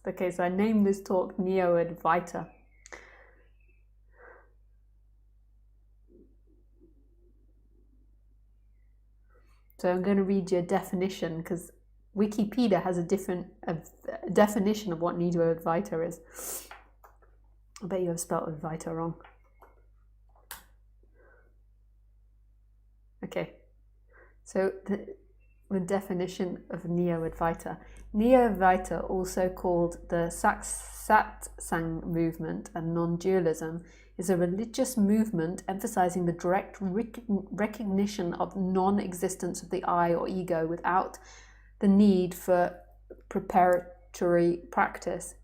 Okay, so I named this talk Neo-Advaita. So I'm going to read you a definition, because Wikipedia has a different definition of what Neo-Advaita is. I bet you have spelled Advaita wrong. Okay, so the definition of Neo-Advaita. Neo-Advaita, also called the Satsang movement and non-dualism, is a religious movement emphasizing the direct recognition of non-existence of the I or ego without the need for preparatory practice.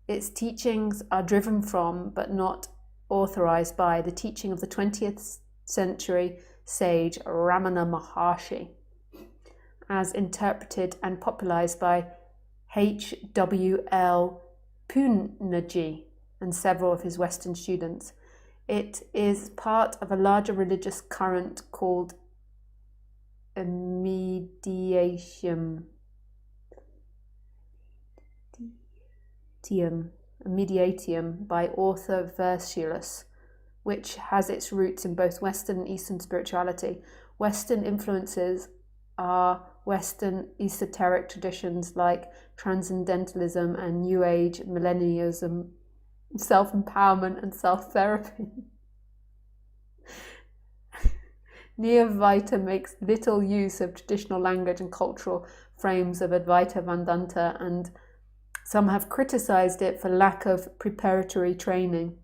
Its teachings are driven from, but not authorized by, the teaching of the 20th century sage Ramana Maharshi, as interpreted and popularized by H.W.L. Poonaji and several of his Western students. It is part of a larger religious current called mediatium by Arthur Versius, which has its roots in both Western and Eastern spirituality. Western influences are Western esoteric traditions like transcendentalism and New Age millennialism, self-empowerment and self-therapy. Neo-Advaita makes little use of traditional language and cultural frames of Advaita Vedanta, and some have criticized it for lack of preparatory training,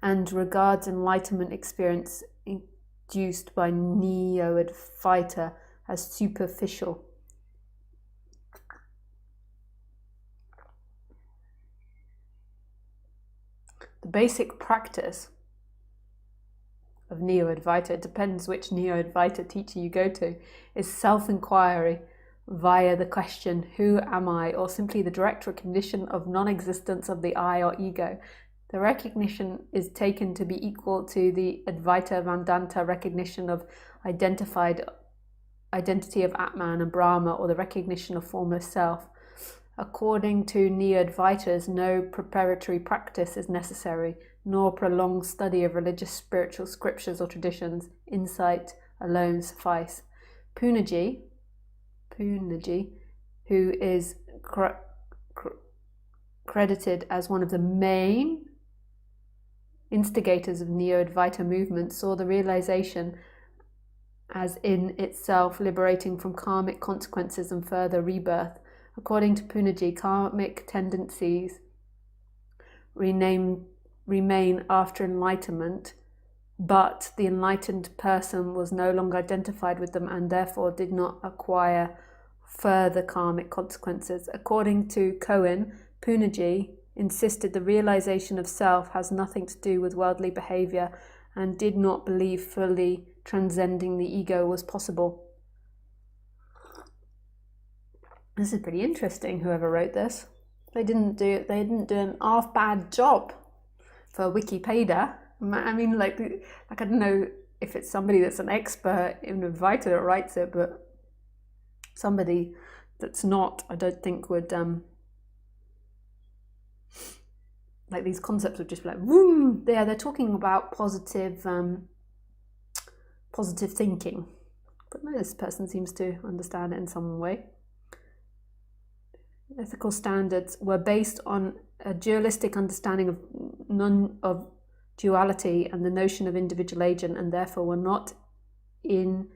and regards enlightenment experience induced by Neo-Advaita as superficial. The basic practice of Neo-Advaita, it depends which Neo-Advaita teacher you go to, is self-inquiry via the question, who am I? Or simply the direct recognition of non-existence of the I or ego. The recognition is taken to be equal to the Advaita Vedanta recognition of identity of Atman and Brahma, or the recognition of formless self. According to Neo-Advaitas, no preparatory practice is necessary, nor prolonged study of religious spiritual scriptures or traditions. Insight alone suffice. Poonaji, who is credited as one of the main instigators of Neo-Advaita movement, saw the realization as in itself liberating from karmic consequences and further rebirth. According to Poonaji, karmic tendencies remain after enlightenment, but the enlightened person was no longer identified with them and therefore did not acquire further karmic consequences. According to Cohen, Poonaji insisted the realization of self has nothing to do with worldly behavior and did not believe fully transcending the ego was possible. This is pretty interesting, whoever wrote this. They didn't do an half bad job for Wikipedia. I mean, like I don't know if it's somebody that's an expert in Advaita that writes it, but somebody that's not, I don't think would like these concepts would just be like, woo, they're talking about positive thinking. But no, this person seems to understand it in some way. Ethical standards were based on a dualistic understanding of duality and the notion of individual agent, and therefore were not indicative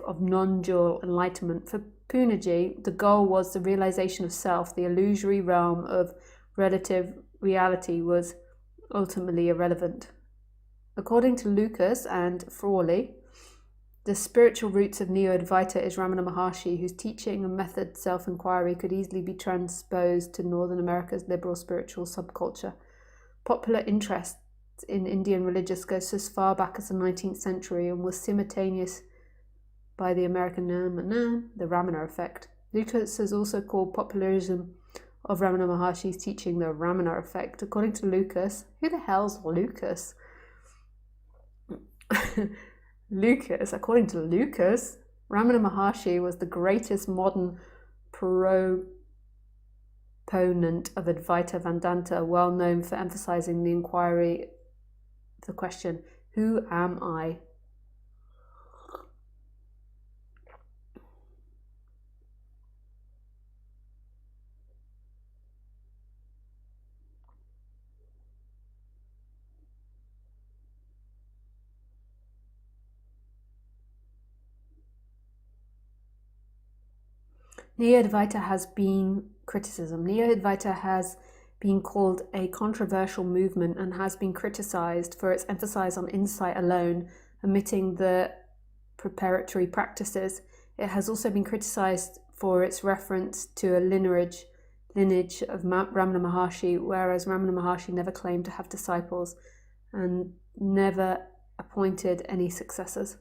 of non-dual enlightenment. For Poonaji, the goal was the realization of self. The illusory realm of relative reality was ultimately irrelevant. According to Lucas and Frawley, the spiritual roots of Neo-Advaita is Ramana Maharshi, whose teaching and method self-inquiry could easily be transposed to Northern America's liberal spiritual subculture. Popular interest in Indian religious goes as far back as the 19th century and was simultaneous by the American the Ramana effect. Lucas has also called popularism of Ramana Maharshi's teaching the Ramana effect. According to Lucas, who the hell's Lucas? According to Lucas, Ramana Maharshi was the greatest modern proponent of Advaita Vedanta, well known for emphasizing the inquiry, the question, who am I? Neo-Advaita has been criticism. Neo-Advaita has been called a controversial movement and has been criticized for its emphasis on insight alone, omitting the preparatory practices. It has also been criticized for its reference to a lineage of Ramana Maharshi, whereas Ramana Maharshi never claimed to have disciples and never appointed any successors.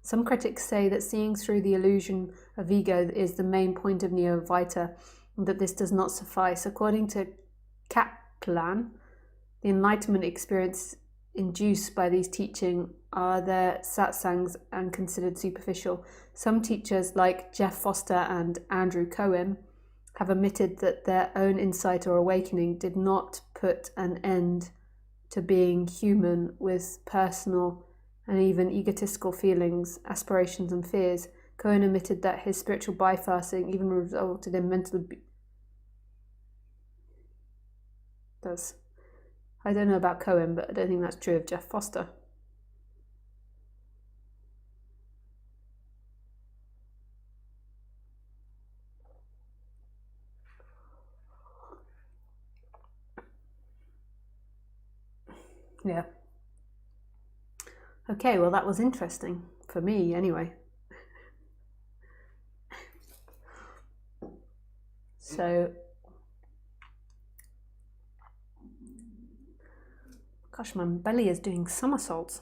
Some critics say that seeing through the illusion of ego is the main point of neo-advaita, and that this does not suffice. According to Kaplan, the enlightenment experience induced by these teachings are their satsangs and considered superficial. Some teachers, like Jeff Foster and Andrew Cohen, have admitted that their own insight or awakening did not put an end to being human with personal and even egotistical feelings, aspirations and fears. Cohen admitted that his spiritual bypassing even resulted in mental I don't know about Cohen, but I don't think that's true of Jeff Foster. Yeah. Okay, well, that was interesting for me anyway. So, gosh, my belly is doing somersaults.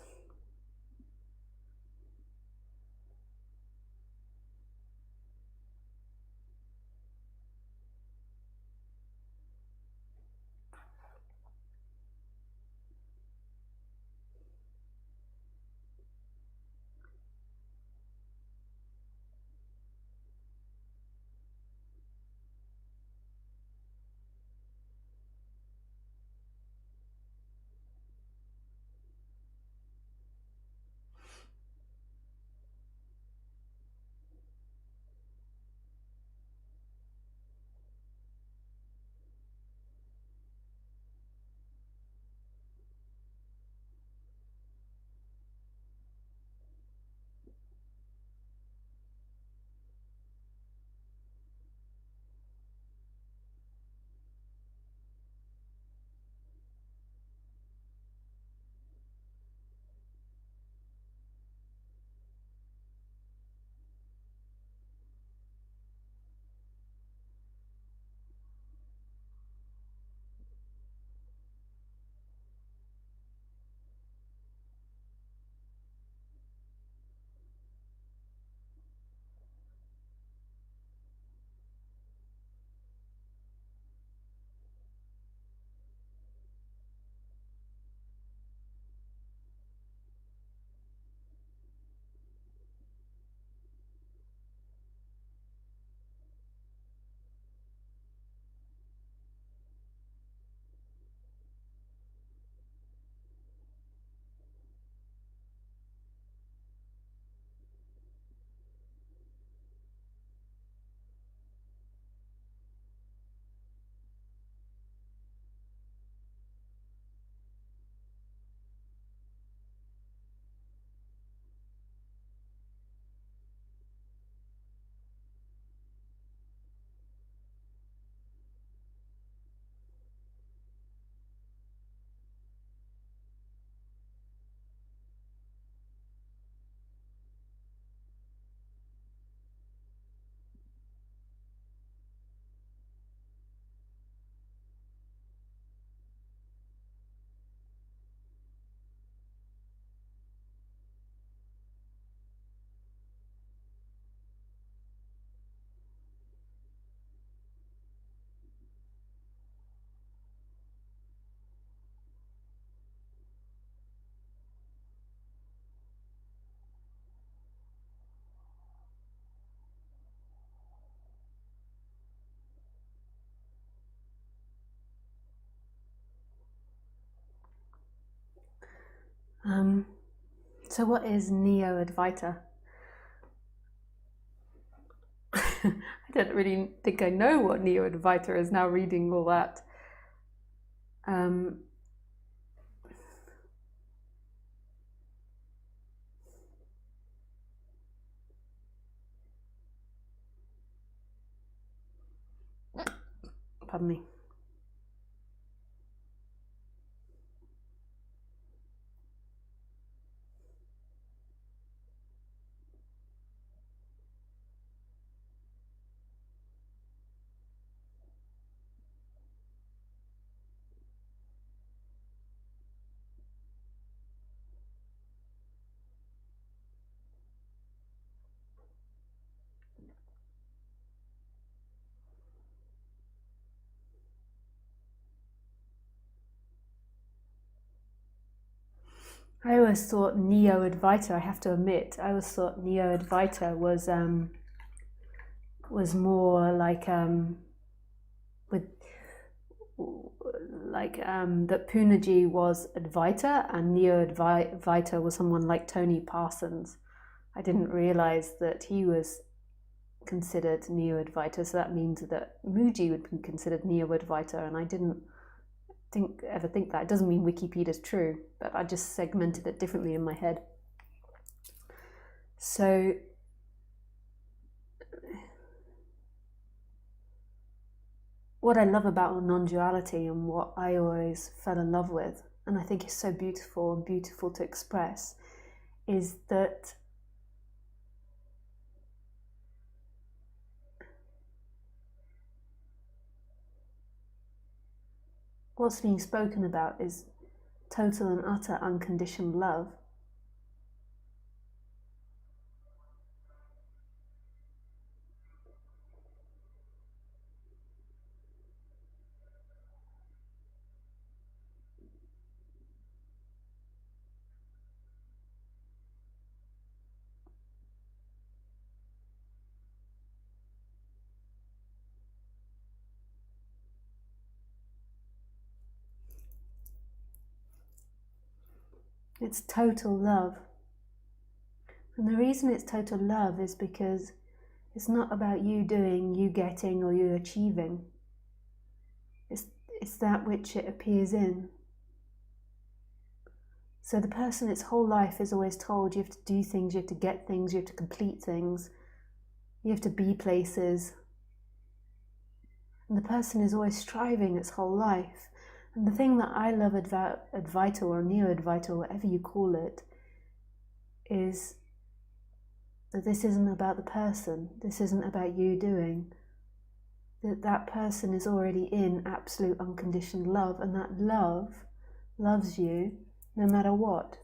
So what is neo-advaita? I don't really think I know what neo-advaita is now reading all that. Pardon me. I always thought neo-advaita, I have to admit, I always thought neo-advaita was more like that Punaji was Advaita and neo-advaita was someone like Tony Parsons. I didn't realize that he was considered neo-advaita, so that means that Mooji would be considered neo-advaita, and I didn't ever think that. It doesn't mean Wikipedia's true, but I just segmented it differently in my head. So what I love about non-duality and what I always fell in love with, and I think is so beautiful and beautiful to express, is that what's being spoken about is total and utter unconditioned love. It's total love. And the reason it's total love is because it's not about you doing, you getting, or you achieving. It's that which it appears in. So the person, its whole life is always told you have to do things, you have to get things, you have to complete things, you have to be places. And the person is always striving its whole life. And the thing that I love about Advaita or neo-Advaita or whatever you call it is that this isn't about the person, this isn't about you doing. That person is already in absolute unconditioned love, and that love loves you no matter what.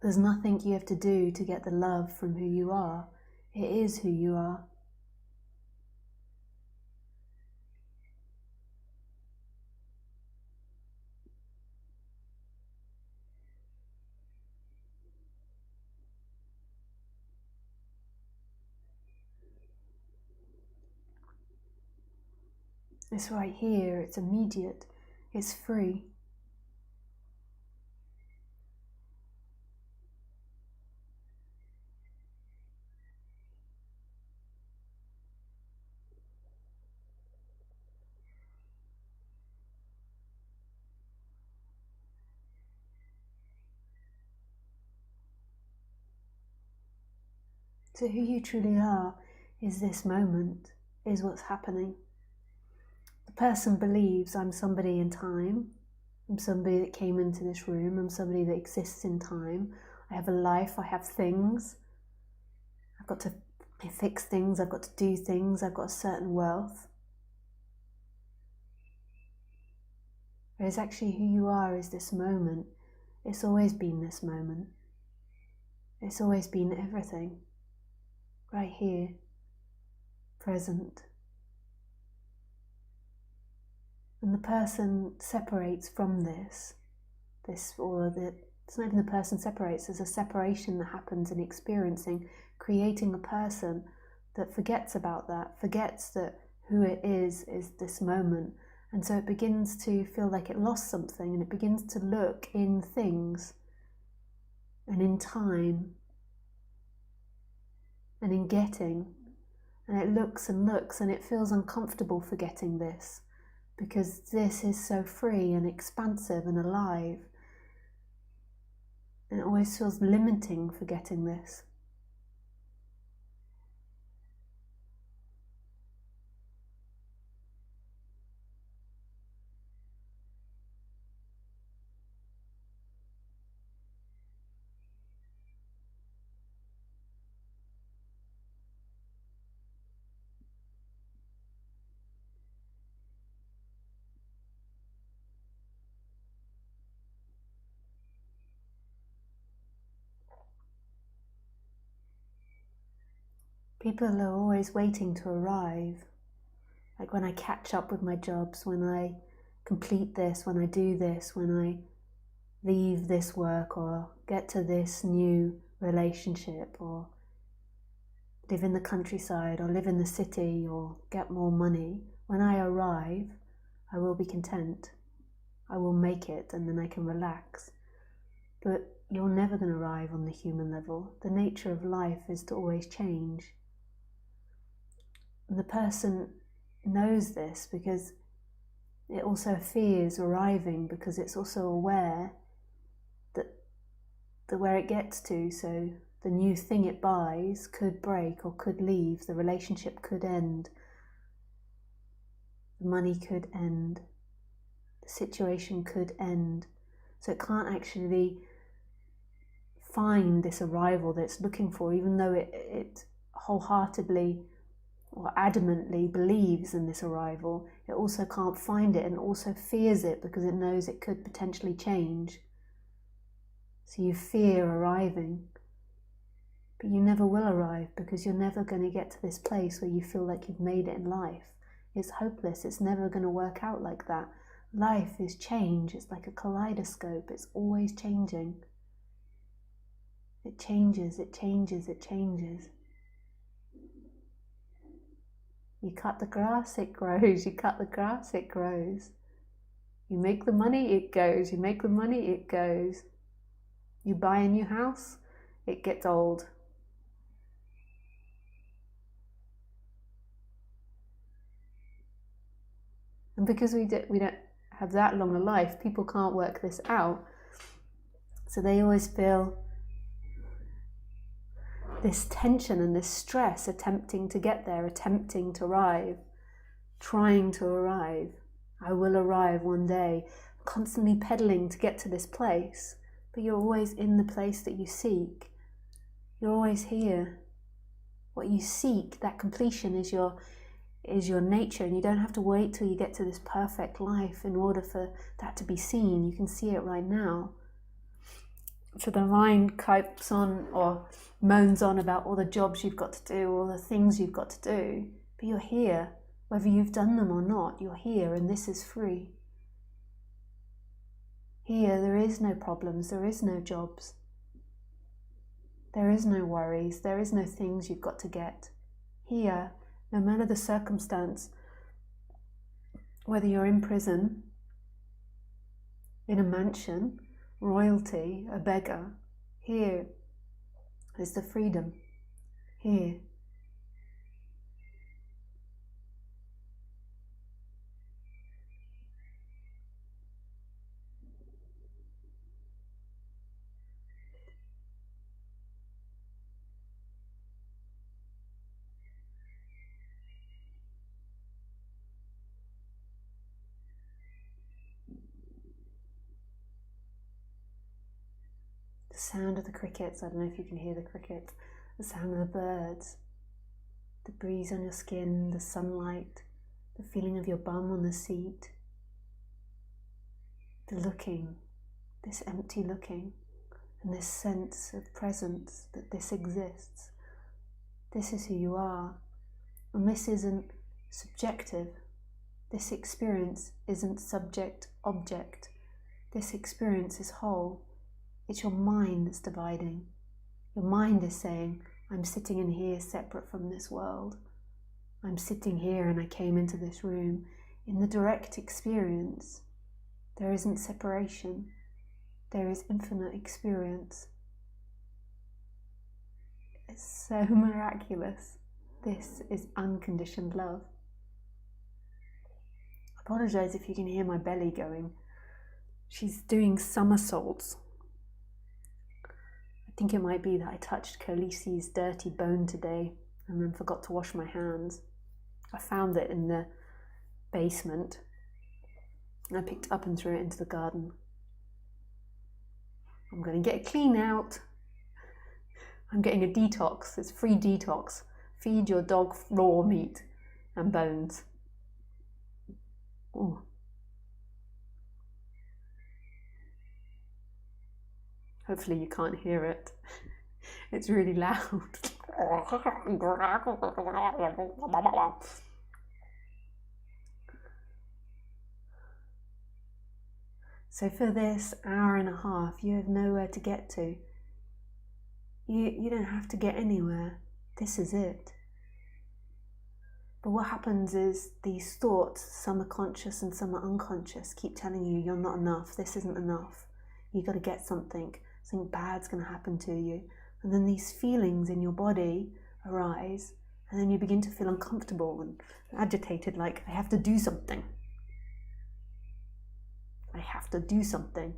There's nothing you have to do to get the love from who you are. It is who you are. It's right here, it's immediate, it's free. So who you truly are is this moment, is what's happening. The person believes I'm somebody in time, I'm somebody that came into this room, I'm somebody that exists in time, I have a life, I have things, I've got to fix things, I've got to do things, I've got a certain wealth. Whereas actually who you are is this moment. It's always been this moment. It's always been everything. Right here, present. And the person separates from this, it's not even the person separates, there's a separation that happens in experiencing, creating a person that forgets about that, forgets that who it is this moment. And so it begins to feel like it lost something, and it begins to look in things and in time and in getting. And it looks and looks, and it feels uncomfortable for getting this, because this is so free and expansive and alive. And it always feels limiting for getting this. People are always waiting to arrive. Like when I catch up with my jobs, when I complete this, when I do this, when I leave this work or get to this new relationship or live in the countryside or live in the city or get more money, when I arrive, I will be content. I will make it, and then I can relax. But you're never going to arrive on the human level. The nature of life is to always change. And the person knows this because it also fears arriving, because it's also aware that where it gets to, so the new thing it buys could break or could leave, the relationship could end, the money could end, the situation could end. So it can't actually find this arrival that it's looking for, even though it wholeheartedly or adamantly believes in this arrival. It also can't find it, and also fears it because it knows it could potentially change. So you fear arriving, but you never will arrive, because you're never going to get to this place where you feel like you've made it in life. It's hopeless. It's never going to work out like that. Life is change. It's like a kaleidoscope. It's always changing. It changes, it changes, it changes. You cut the grass, it grows. You cut the grass, it grows. You make the money, it goes. You make the money, it goes. You buy a new house, it gets old. And because we don't have that long a life, people can't work this out. So they always feel this tension and this stress attempting to get there, attempting to arrive, trying to arrive. I will arrive one day, constantly pedaling to get to this place, but you're always in the place that you seek. You're always here. What you seek, that completion, is your nature, and you don't have to wait till you get to this perfect life in order for that to be seen. You can see it right now. So the mind copes on or moans on about all the jobs you've got to do, all the things you've got to do, but you're here. Whether you've done them or not, you're here, and this is free. Here, there is no problems, there is no jobs. There is no worries, there is no things you've got to get. Here, no matter the circumstance, whether you're in prison, in a mansion, royalty, a beggar, here is the freedom. Here. The sound of the crickets, I don't know if you can hear the crickets, the sound of the birds, the breeze on your skin, the sunlight, the feeling of your bum on the seat, the looking, this empty looking, and this sense of presence that this exists. This is who you are, and this isn't subjective. This experience isn't subject-object. This experience is whole. It's your mind that's dividing. Your mind is saying, I'm sitting in here separate from this world. I'm sitting here and I came into this room. In the direct experience, there isn't separation. There is infinite experience. It's so miraculous. This is unconditioned love. I apologize if you can hear my belly going. She's doing somersaults. I think it might be that I touched Khaleesi's dirty bone today and then forgot to wash my hands. I found it in the basement. I picked it up and threw it into the garden. I'm going to get it clean out. I'm getting a detox. It's free detox. Feed your dog raw meat and bones. Ooh. Hopefully you can't hear it. It's really loud. So for this hour and a half, you have nowhere to get to. You don't have to get anywhere. This is it. But what happens is these thoughts, some are conscious and some are unconscious, keep telling you you're not enough, this isn't enough. You've got to get something bad's going to happen to you. And then these feelings in your body arise, and then you begin to feel uncomfortable and agitated, like, I have to do something. I have to do something.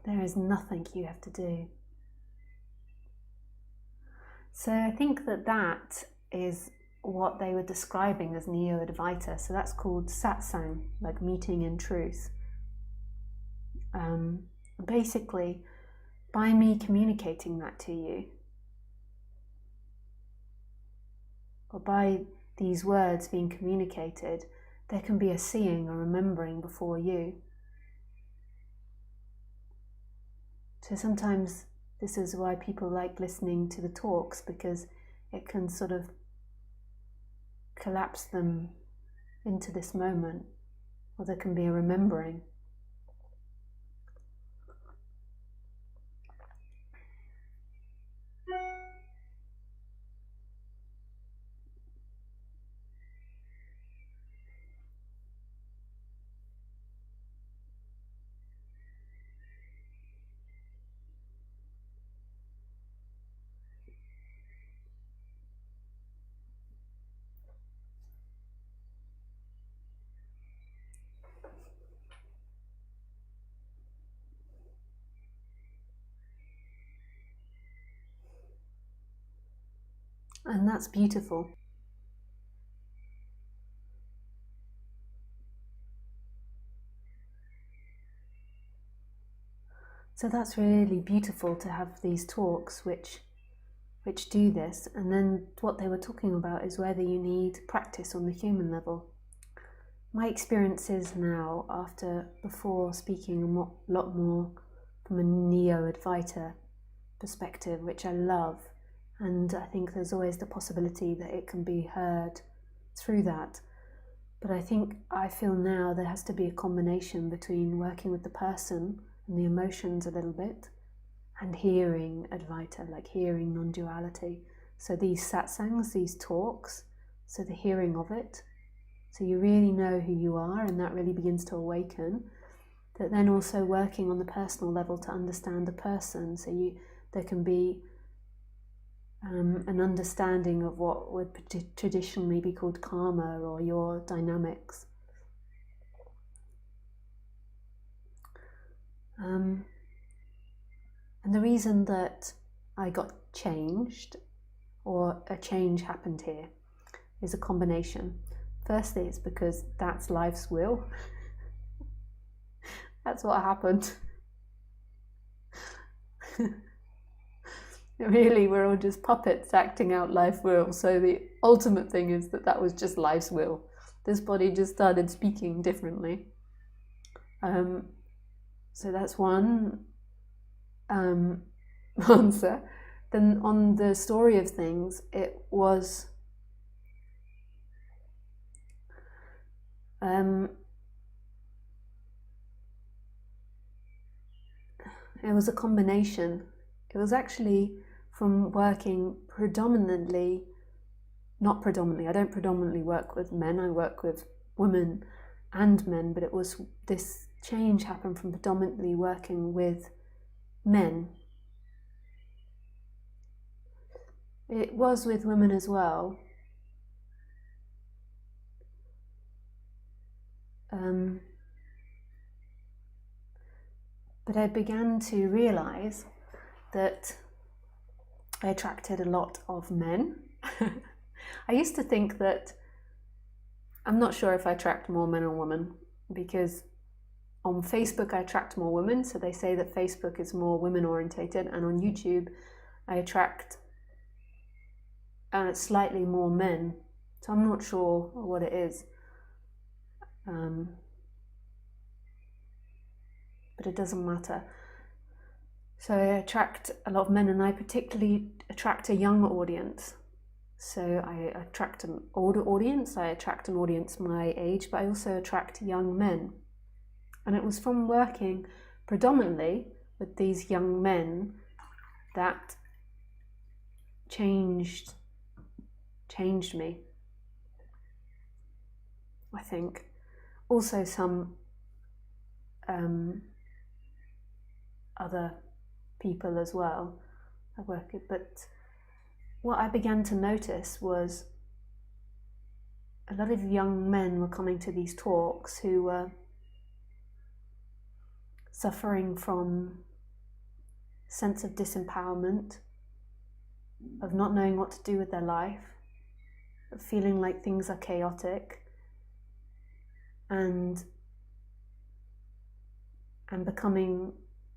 There is nothing you have to do. So I think that is what they were describing as neo-advaita. So that's called satsang, like meeting in truth. Basically, by me communicating that to you, or by these words being communicated, there can be a seeing or remembering before you. So sometimes this is why people like listening to the talks, because it can sort of collapse them into this moment, or there can be a remembering. And that's beautiful. So that's really beautiful to have these talks which do this. And then what they were talking about is whether you need practice on the human level. My experience is now, before speaking a lot more from a neo-advaita perspective, which I love, and I think there's always the possibility that it can be heard through that. But I feel now there has to be a combination between working with the person and the emotions a little bit, and hearing Advaita, like hearing non-duality. So these satsangs, these talks, so the hearing of it, so you really know who you are, and that really begins to awaken. But then also working on the personal level to understand the person, so there can be an understanding of what would traditionally be called karma, or your dynamics. And the reason that I got changed, or a change happened here, is a combination. Firstly, it's because that's life's will. That's what happened. Really, we're all just puppets acting out life's will. So the ultimate thing is that was just life's will. This body just started speaking differently. So that's one answer. then on the story of things, it was a combination. It was actually from working predominantly, not predominantly, I don't predominantly work with men, I work with women and men, but it was this change happened from predominantly working with men. It was with women as well. But I began to realize that I attracted a lot of men. I used to think that, I'm not sure if I attract more men or women, because on Facebook I attract more women, so they say that Facebook is more women orientated, and on YouTube I attract slightly more men, so I'm not sure what it is. But it doesn't matter. So I attract a lot of men, and I particularly attract a young audience. So I attract an older audience, I attract an audience my age, but I also attract young men. And it was from working predominantly with these young men that changed me, I think. Also some other people as well I work with, but what I began to notice was a lot of young men were coming to these talks who were suffering from sense of disempowerment, of not knowing what to do with their life, of feeling like things are chaotic, and becoming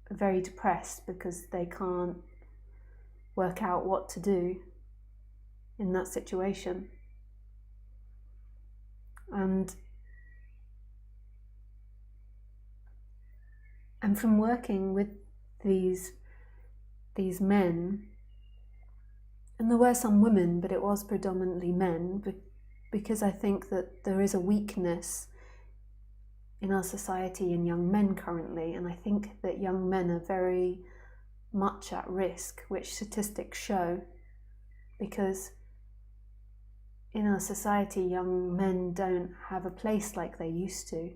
very depressed because they can't work out what to do in that situation. And from working with these men, and there were some women, but it was predominantly men, because I think that there is a weakness in our society in young men currently, and I think that young men are very much at risk, which statistics show, because in our society young men don't have a place like they used to.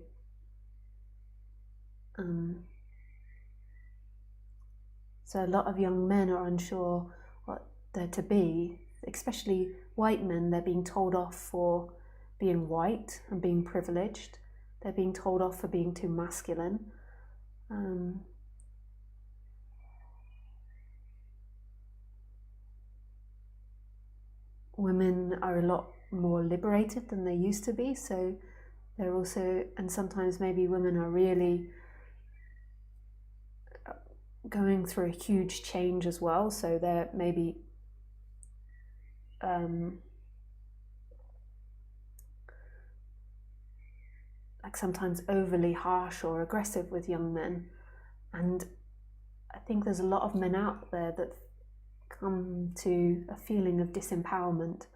So a lot of young men are unsure what they're to be, especially white men. They're being told off for being white and being privileged. They're being told off for being too masculine. Women are a lot more liberated than they used to be, so they're also, and sometimes maybe women are really going through a huge change as well, so they're maybe like sometimes overly harsh or aggressive with young men. And I think there's a lot of men out there that come to a feeling of disempowerment,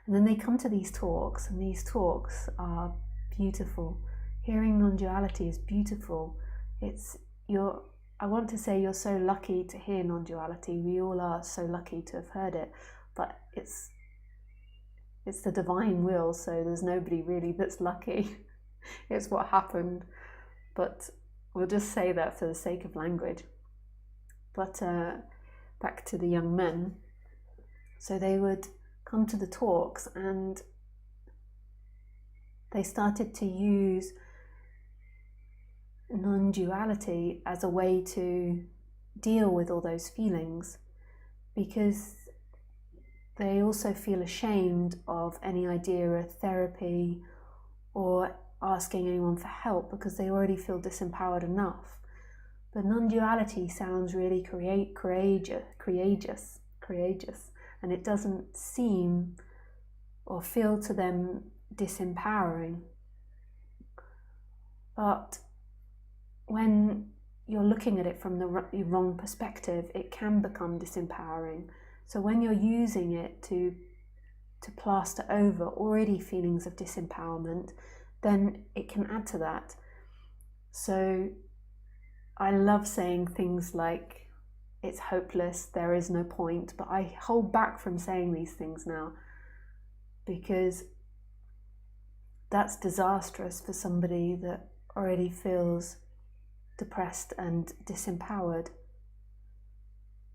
and then they come to these talks, and these talks are beautiful. Hearing non-duality is beautiful. I want to say you're so lucky to hear non-duality. We all are so lucky to have heard it, but it's the divine will, so there's nobody really that's lucky. It's what happened, but we'll just say that for the sake of language. But back to the young men. So they would come to the talks, and they started to use non-duality as a way to deal with all those feelings, because they also feel ashamed of any idea of therapy or asking anyone for help, because they already feel disempowered enough. But non-duality sounds really courageous, and it doesn't seem or feel to them disempowering. But when you're looking at it from the wrong perspective, it can become disempowering, So when you're using it to plaster over already feelings of disempowerment, then it can add to that. So I love saying things like, it's hopeless, there is no point, but I hold back from saying these things now because that's disastrous for somebody that already feels depressed and disempowered.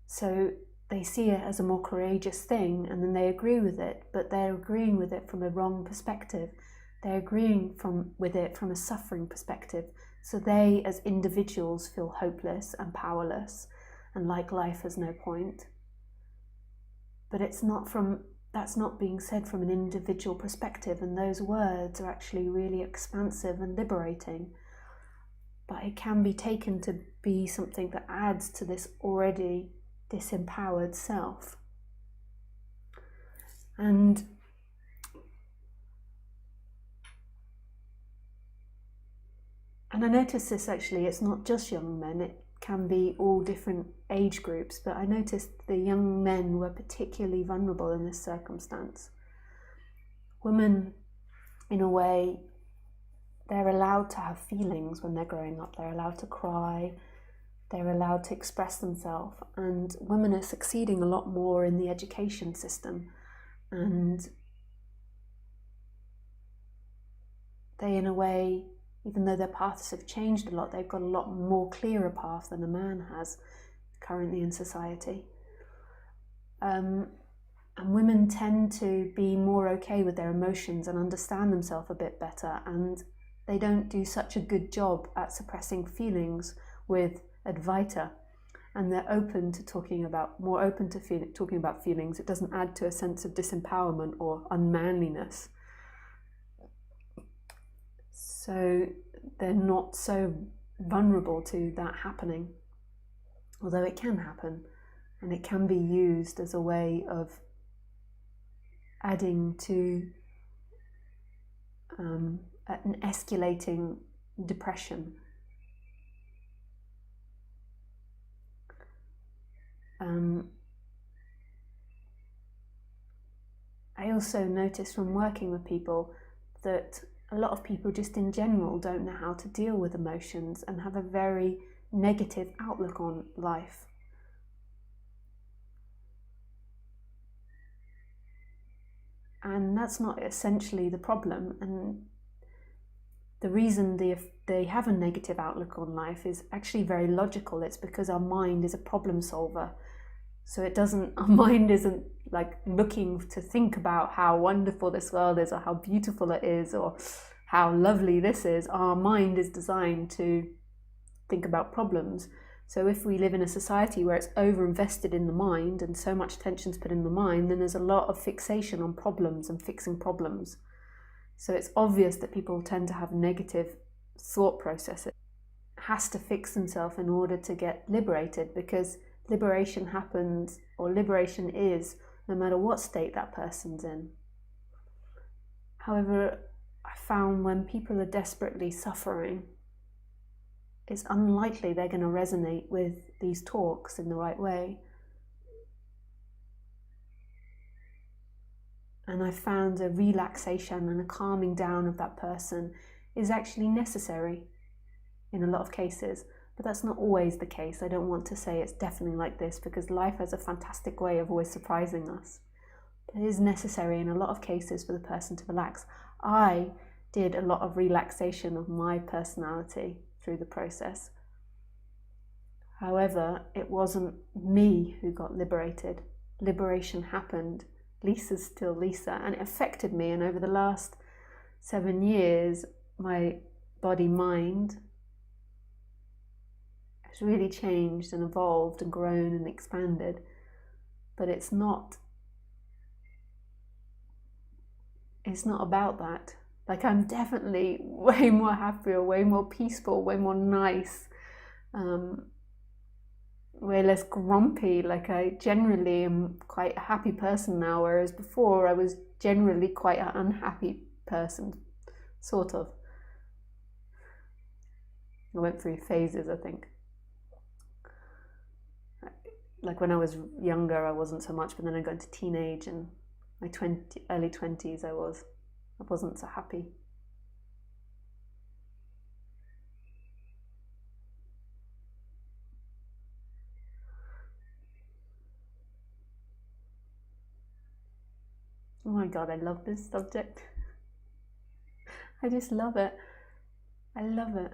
So they see it as a more courageous thing and then they agree with it, but they're agreeing with it from a wrong perspective. They're agreeing with it from a suffering perspective. So they as individuals feel hopeless and powerless and like life has no point. But that's not being said from an individual perspective, and those words are actually really expansive and liberating. But it can be taken to be something that adds to this already disempowered self. And I noticed this actually, it's not just young men, it can be all different age groups, but I noticed the young men were particularly vulnerable in this circumstance. Women, in a way, they're allowed to have feelings when they're growing up, they're allowed to cry, they're allowed to express themselves, and women are succeeding a lot more in the education system, and they, in a way, even though their paths have changed a lot, they've got a lot more clearer path than a man has currently in society. And women tend to be more okay with their emotions and understand themselves a bit better, and they don't do such a good job at suppressing feelings with Advaita, and they're open to talking about feelings. It doesn't add to a sense of disempowerment or unmanliness. So they're not so vulnerable to that happening, although it can happen, and it can be used as a way of adding to an escalating depression. I also noticed from working with people that a lot of people just in general don't know how to deal with emotions and have a very negative outlook on life. And that's not essentially the problem. And the reason they have a negative outlook on life is actually very logical. It's because our mind is a problem solver. So our mind isn't like looking to think about how wonderful this world is or how beautiful it is or how lovely this is. Our mind is designed to think about problems. So if we live in a society where it's over-invested in the mind and so much attention's put in the mind, then there's a lot of fixation on problems and fixing problems. So it's obvious that people tend to have negative thought processes. Has to fix themselves in order to get liberated, because liberation happens, or liberation is, no matter what state that person's in. However, I found when people are desperately suffering, it's unlikely they're going to resonate with these talks in the right way. And I found a relaxation and a calming down of that person is actually necessary in a lot of cases. But that's not always the case. I don't want to say it's definitely like this, because life has a fantastic way of always surprising us. It is necessary in a lot of cases for the person to relax. I did a lot of relaxation of my personality through the process. However, it wasn't me who got liberated. Liberation happened. Lisa's still Lisa, and it affected me. And over the last 7 years, my body-mind has really changed and evolved and grown and expanded. But it's not about that. Like, I'm definitely way more happier, way more peaceful, way more nice, way less grumpy. Like, I generally am quite a happy person now, whereas before I was generally quite an unhappy person, sort of. I went through phases, I think. like when I was younger, I wasn't so much, but then I got into teenage and my early 20s, I wasn't so happy. Oh my God, I love this subject. I just love it. I love it.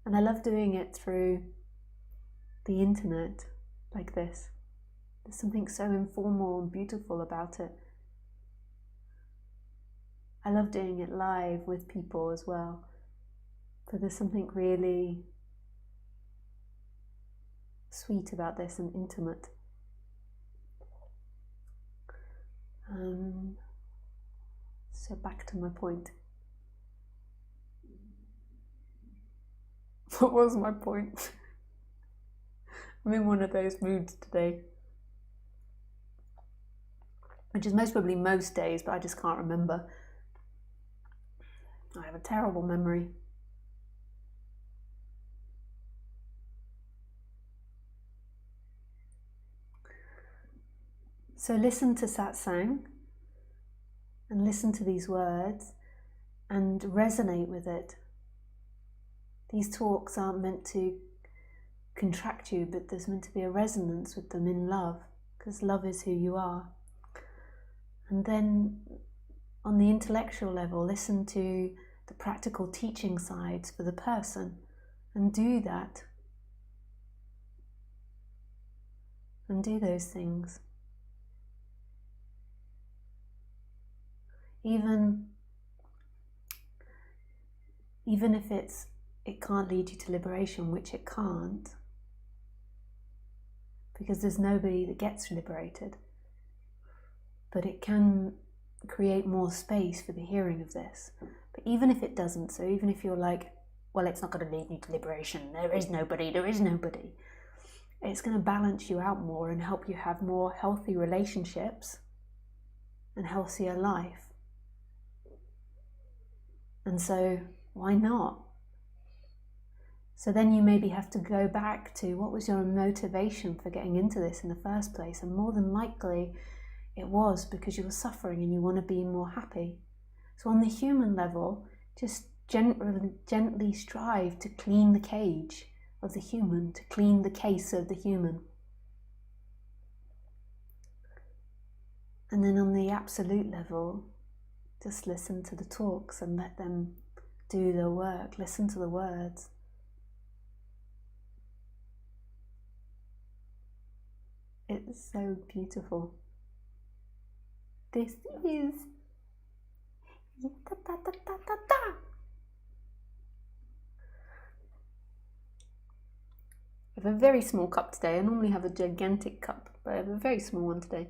And I love doing it through the internet like this. There's something so informal and beautiful about it. I love doing it live with people as well. So there's something really sweet about this and intimate. So back to my point. What was my point? I'm in one of those moods today, which is most probably most days, but I just can't remember. I have a terrible memory. So listen to satsang and listen to these words and resonate with it. These talks aren't meant to contract you, but there's meant to be a resonance with them in love, because love is who you are. And then on the intellectual level, listen to the practical teaching sides for the person and do that. And do those things. Even if it can't lead you to liberation, which it can't, because there's nobody that gets liberated, but it can create more space for the hearing of this. But even if it doesn't, so even if you're like, well, it's not going to lead me to liberation, there is nobody, it's going to balance you out more and help you have more healthy relationships and healthier life. And so why not? So then you maybe have to go back to what was your motivation for getting into this in the first place, and more than likely it was because you were suffering and you want to be more happy. So on the human level, just gently strive to clean the cage of the human, to clean the case of the human. And then on the absolute level, just listen to the talks and let them do their work. Listen to the words. It's so beautiful. This is I have a very small cup today. I normally have a gigantic cup, but I have a very small one today.